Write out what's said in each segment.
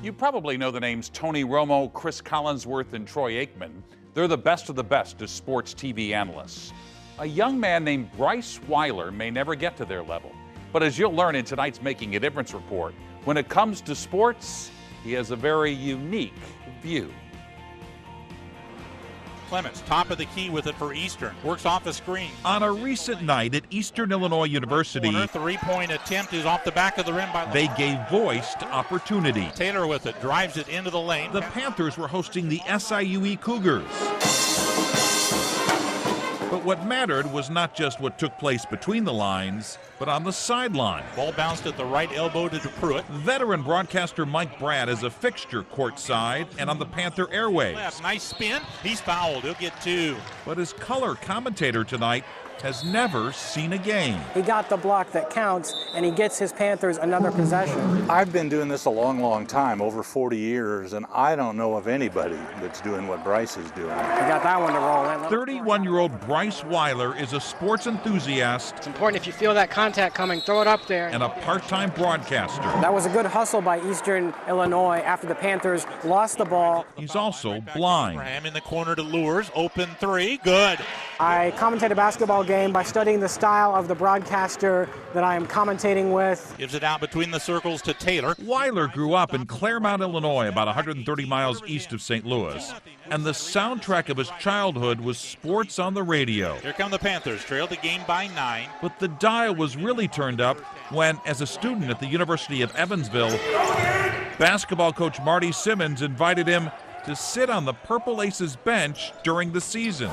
You probably know the names Tony Romo, Chris Collinsworth, and Troy Aikman. They're the best of the best as sports TV analysts. A young man named Bryce Weiler may never get to their level. But as you'll learn in tonight's Making a Difference report, when it comes to sports, he has a very unique view. Clements, top of the key with it for Eastern. Works off a screen. On a recent night at Eastern Illinois University, three-point attempt is off the back of the rim by they gave voice to opportunity. Taylor with it, drives it into the lane. The Panthers were hosting the SIUE Cougars. But what mattered was not just what took place between the lines, but on the sideline. Ball bounced at the right elbow to Pruitt. Veteran broadcaster Mike Brad is a fixture courtside and on the Panther airwaves. Left. Nice spin. He's fouled. He'll get two. But his color commentator tonight has never seen a game. He got the block that counts, and he gets his Panthers another possession. I've been doing this a long, long time, over 40 years, and I don't know of anybody that's doing what Bryce is doing. He got that one to roll in. 31-year-old Bryce Weiler is a sports enthusiast. It's important if you feel that contact coming, throw it up there. And a part-time broadcaster. That was a good hustle by Eastern Illinois after the Panthers lost the ball. He's also blind. Abraham in the corner to Lures, open three, good. I commentate a basketball game by studying the style of the broadcaster that I am commentating with. Gives it out between the circles to Taylor. Weiler grew up in Claremont, Illinois, about 130 miles east of St. Louis. And the soundtrack of his childhood was sports on the radio. Here come the Panthers, trailed the game by 9. But the dial was really turned up when, as a student at the University of Evansville, basketball coach Marty Simmons invited him to sit on the Purple Aces bench during the season.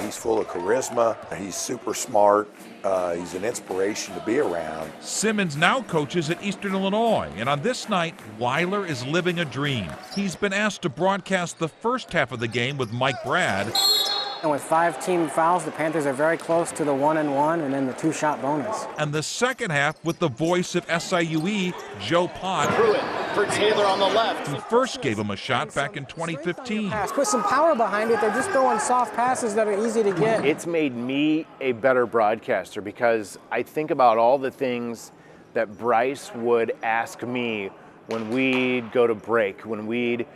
He's full of charisma. He's super smart. He's an inspiration to be around. Simmons now coaches at Eastern Illinois, and on this night, Weiler is living a dream. He's been asked to broadcast the first half of the game with Mike Brad. And with 5 team fouls, the Panthers are very close to the 1-and-1 and then the 2-shot bonus. And the second half with the voice of SIUE, Joe Pott. Pruitt for Taylor on the left. Who first gave him a shot back in 2015. Put some power behind it. They're just throwing soft passes that are easy to get. It's made me a better broadcaster because I think about all the things that Bryce would ask me when we'd go to break, when we'd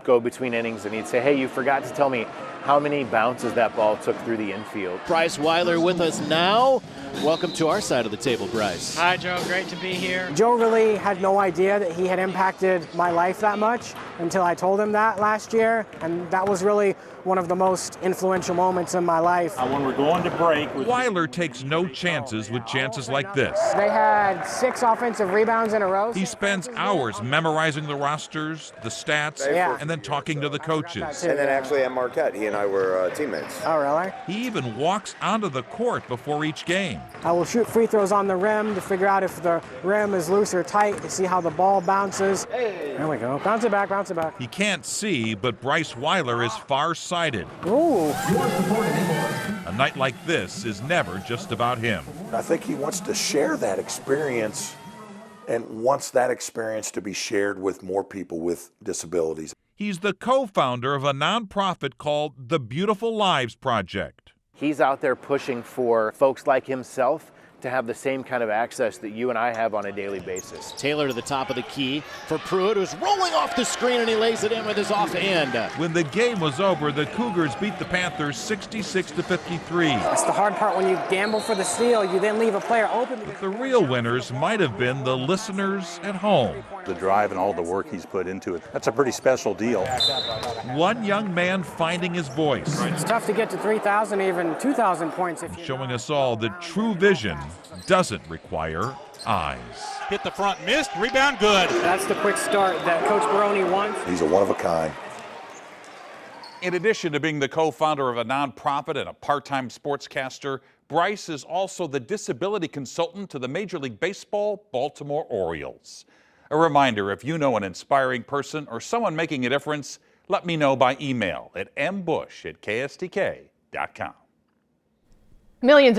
go between innings, and he'd say, hey, you forgot to tell me how many bounces that ball took through the infield. Bryce Weiler with us now. Welcome to our side of the table, Bryce. Hi, Joe. Great to be here. Joe really had no idea that he had impacted my life that much until I told him that last year, and that was really one of the most influential moments in my life. When we're going to break, Weiler takes no chances with chances like this. They had 6 offensive rebounds in a row. He spends hours memorizing the rosters, the stats, and then talking to the coaches. And then actually at Marquette, he and I were teammates. Oh, really? He even walks onto the court before each game. I will shoot free throws on the rim to figure out if the rim is loose or tight, to see how the ball bounces. There we go. Bounce it back, bounce it back. He can't see, but Bryce Weiler is far-sighted. Ooh. A night like this is never just about him. I think he wants to share that experience and wants that experience to be shared with more people with disabilities. He's the co-founder of a nonprofit called the Beautiful Lives Project. He's out there pushing for folks like himself to have the same kind of access that you and I have on a daily basis. Taylor to the top of the key for Pruitt, who's rolling off the screen, and he lays it in with his off end. When the game was over, the Cougars beat the Panthers 66-53. That's the hard part when you gamble for the steal. You then leave a player open. But the real winners might have been the listeners at home. the drive and all the work he's put into it. That's a pretty special deal. One young man finding his voice. It's tough to get to 3,000, even 2,000 points. Showing us all that true vision doesn't require eyes. Hit the front, missed, rebound, good. That's the quick start that Coach Baroni wants. He's a one-of-a-kind. In addition to being the co-founder of a nonprofit and a part-time sportscaster, Bryce is also the disability consultant to the Major League Baseball Baltimore Orioles. A reminder, if you know an inspiring person or someone making a difference, let me know by email at mbush@kstk.com. Millions